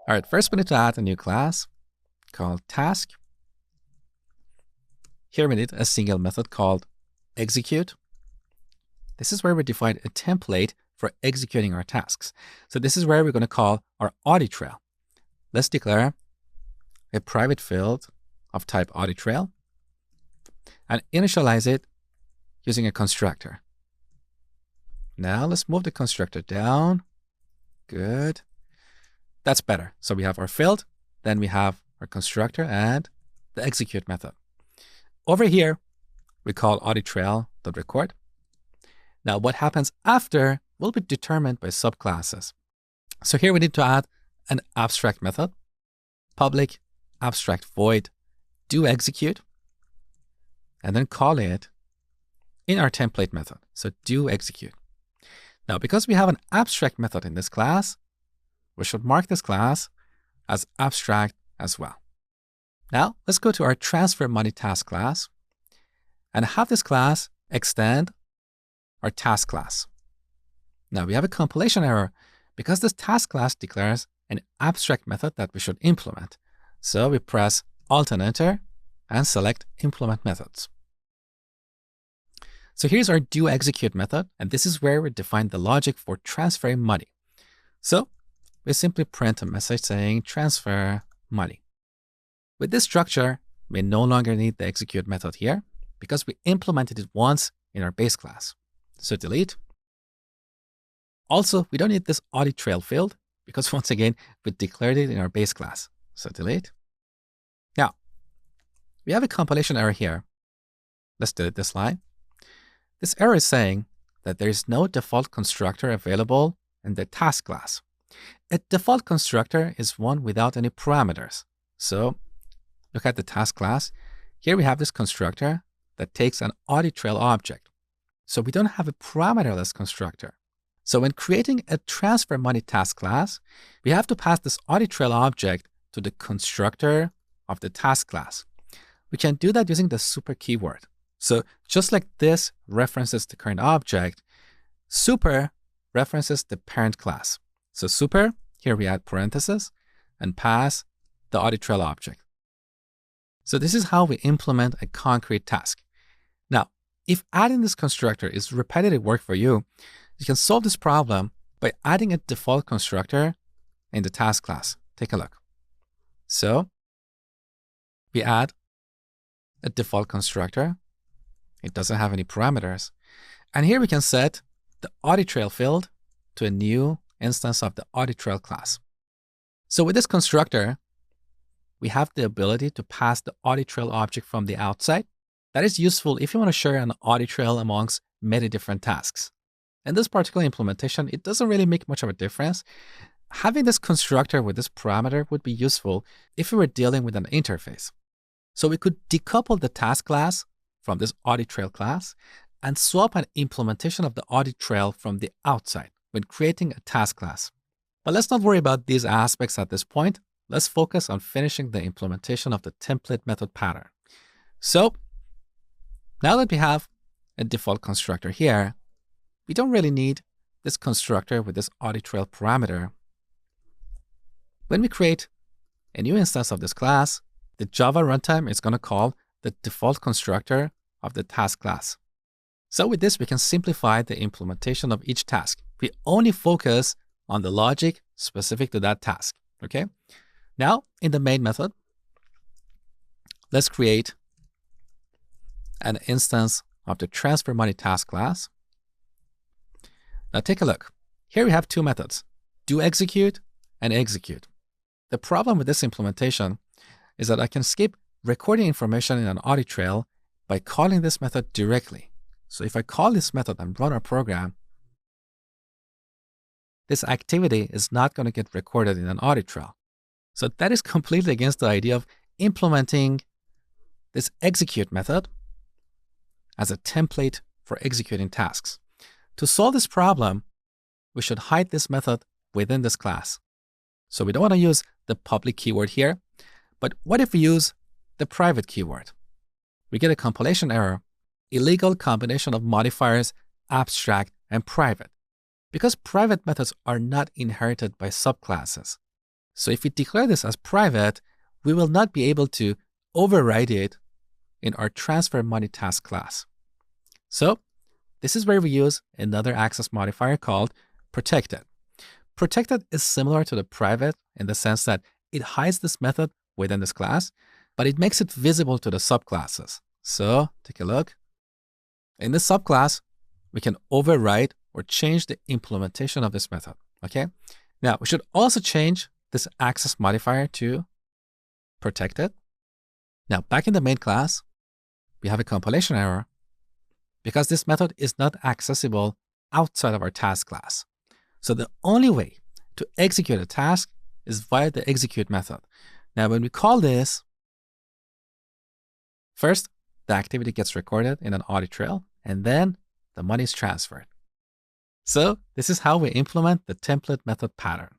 All right, first we need to add a new class called task. Here we need a single method called execute. This is where we define a template for executing our tasks. So this is where we're going to call our audit trail. Let's declare a private field of type audit trail and initialize it using a constructor. Now let's move the constructor down. Good. That's better. So we have our field, then we have our constructor and the execute method. Over here, we call audit trail.record. Now what happens after will be determined by subclasses. So here we need to add an abstract method, public abstract void do execute, and then call it in our template method. So do execute. Now, because we have an abstract method in this class, we should mark this class as abstract as well. Now, let's go to our transfer money task class and have this class extend our task class. Now, we have a compilation error because this task class declares an abstract method that we should implement. So we press Alt and Enter and select Implement Methods. So here's our do execute method, and this is where we define the logic for transferring money. So we simply print a message saying transfer money. With this structure, we no longer need the execute method here because we implemented it once in our base class. So delete. Also, we don't need this audit trail field because once again, we declared it in our base class. So delete. Now, we have a compilation error here. Let's delete this line. This error is saying that there is no default constructor available in the task class. A default constructor is one without any parameters. So look at the task class. Here we have this constructor that takes an audit trail object. So we don't have a parameterless constructor. So when creating a transfer money task class, we have to pass this audit trail object to the constructor of the task class. We can do that using the super keyword. So just like this references the current object, super references the parent class. So super, here we add parentheses and pass the audit trail object. So this is how we implement a concrete task. Now, if adding this constructor is repetitive work for you, you can solve this problem by adding a default constructor in the task class. Take a look. So we add a default constructor. It doesn't have any parameters. And here we can set the audit trail field to a new instance of the audit trail class. So with this constructor, we have the ability to pass the audit trail object from the outside. That is useful if you want to share an audit trail amongst many different tasks. In this particular implementation, it doesn't really make much of a difference. Having this constructor with this parameter would be useful if we were dealing with an interface. So we could decouple the task class from this audit trail class and swap an implementation of the audit trail from the outside when creating a task class. But let's not worry about these aspects at this point. Let's focus on finishing the implementation of the template method pattern. So now that we have a default constructor here, we don't really need this constructor with this audit trail parameter. When we create a new instance of this class, the Java runtime is going to call the default constructor of the task class. So with this, we can simplify the implementation of each task. We only focus on the logic specific to that task, okay? Now, in the main method, let's create an instance of the transfer money task class. Now take a look. Here we have two methods, do execute and execute. The problem with this implementation is that I can skip recording information in an audit trail by calling this method directly. So if I call this method and run our program, this activity is not going to get recorded in an audit trail. So that is completely against the idea of implementing this execute method as a template for executing tasks. To solve this problem, we should hide this method within this class. So we don't want to use the public keyword here, but what if we use the private keyword? We get a compilation error, illegal combination of modifiers, abstract, and private, because private methods are not inherited by subclasses. So if we declare this as private, we will not be able to override it in our transfer money task class. So this is where we use another access modifier called protected. Protected is similar to the private in the sense that it hides this method within this class, but it makes it visible to the subclasses. So take a look. In this subclass, we can override or change the implementation of this method. Okay. Now we should also change this access modifier to protected. Now back in the main class, we have a compilation error because this method is not accessible outside of our task class. So the only way to execute a task is via the execute method. Now when we call this, first the activity gets recorded in an audit trail, and then the money is transferred. So this is how we implement the template method pattern.